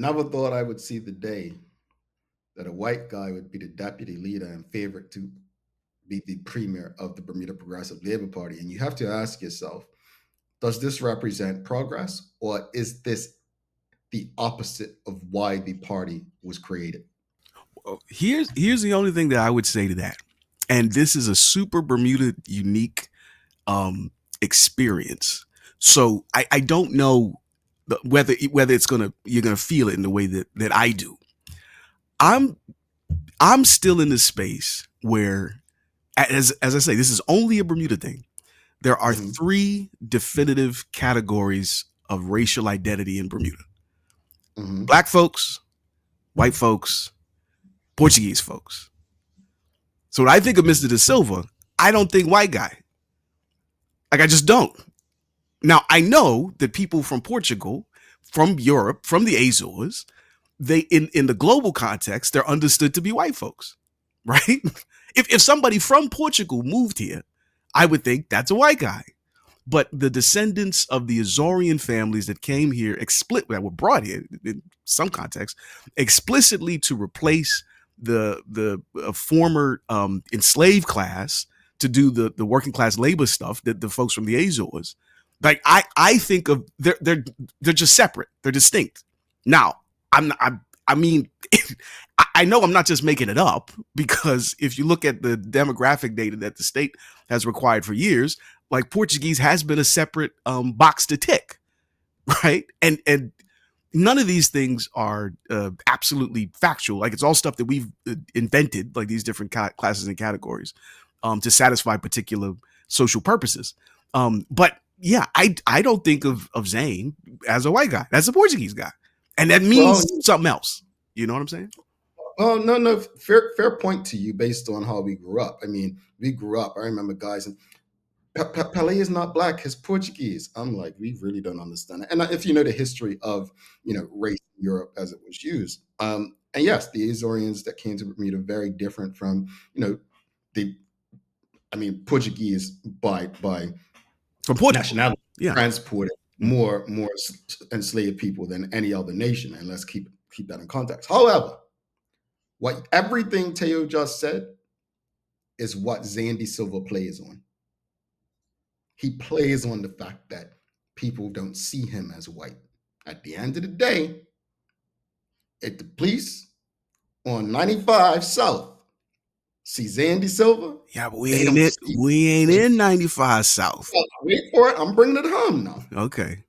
Never thought I would see the day that a white guy would be the deputy leader and favorite to be the premier of the Bermuda Progressive Labor Party. And you have to ask yourself, does this represent progress, or is this the opposite of why the party was created? Here's the only thing that I would say to that, and this is a super Bermuda unique experience. So I don't know whether it's you're gonna feel it in the way that I do. I'm I'm still in this space where, as I say, this is only a Bermuda thing. There are Mhm. three definitive categories of racial identity in Bermuda: Mhm. Black folks, white folks, Portuguese folks. So when I think of Mr. DeSilva, I don't think white guy. Like, I just don't. Now, I know that people from Portugal, from Europe, from the Azores, they in the global context, they're understood to be white folks, right? If somebody from Portugal moved here, I would think that's a white guy. But the descendants of the Azorian families that came here, that were brought here in some context, explicitly to replace the former enslaved class to do the working class labor stuff that the folks from the Azores, like I think of, they're just separate, they're distinct. Now, I mean, I know I'm not just making it up, because if you look at the demographic data that the state has required for years, like, Portuguese has been a separate box to tick, right? And none of these things are absolutely factual. Like, it's all stuff that we've invented, like these different classes and categories, to satisfy particular social purposes. But yeah, I don't think of Zane as a white guy. That's a Portuguese guy, and that Well, means something else. You know what I'm saying? no, no, fair point to you based on how we grew up. I mean, we grew up. I remember guys, and Pele is not black; he's Portuguese. I'm like, we really don't understand it. And if you know the history of race in Europe as it was used, and yes, the Azorians that came to Bermuda very different from the, I mean, Portuguese by From Portugal, nationality yeah. transported more enslaved people than any other nation, and let's keep that in context. However, what everything Teo just said is what Zane DeSilva plays on. He plays on the fact that people don't see him as white. At the end of the day, if the police on 95 South see Zane DeSilva, Yeah, but they don't see. we ain't in 95 South. Wait for it. I'm bringing it home now. Okay.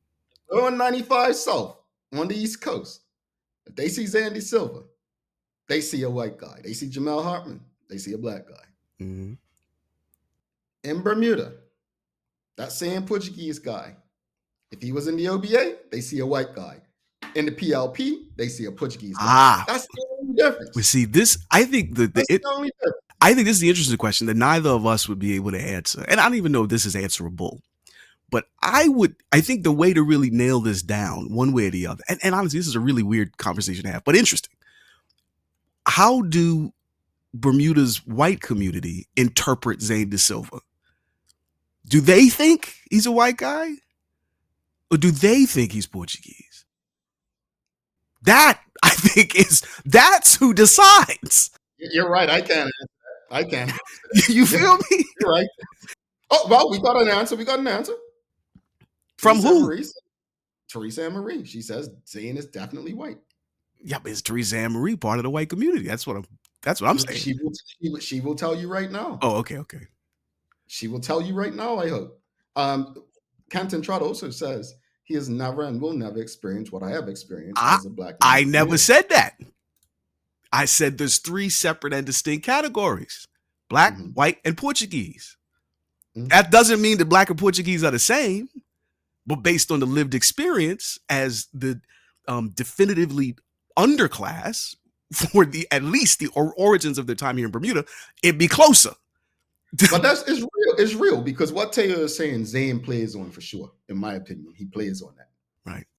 We're on 95 South on the East Coast. If they see Zane DeSilva, they see a white guy. They see Jamel Hartman, they see a black guy. Mm-hmm. In Bermuda, that same Portuguese guy, if he was in the OBA, they see a white guy. In the PLP, they see a Portuguese guy. That's the only difference. We see this. I think That's the only difference. I think this is the interesting question that neither of us would be able to answer, and I don't even know if this is answerable. But I think the way to really nail this down, one way or the other, and honestly, this is a really weird conversation to have, but interesting. How do Bermuda's white community interpret Zane DeSilva? Do they think he's a white guy, or do they think he's Portuguese? That, I think, that's who decides. You're right. I can't answer that. I can't. You feel me? You're right. Oh, well, we got an answer. We got an answer. From Teresa who? Marie. Teresa and Marie. She says Zane is definitely white. Yeah, but is Teresa and Marie part of the white community? That's what I'm saying. She will tell you right now. Oh, okay. She will tell you right now, I hope. Canton Trot also says he has never and will never experience what I have experienced as a black man. I never said that. I said there's three separate and distinct categories: black, white, and Portuguese. That doesn't mean that black and Portuguese are the same, but based on the lived experience as the definitively underclass for at least the origins of their time here in Bermuda, it'd be closer. But it's real. It's real, because what Taylor is saying, Zane plays on for sure. In my opinion, he plays on that. Right.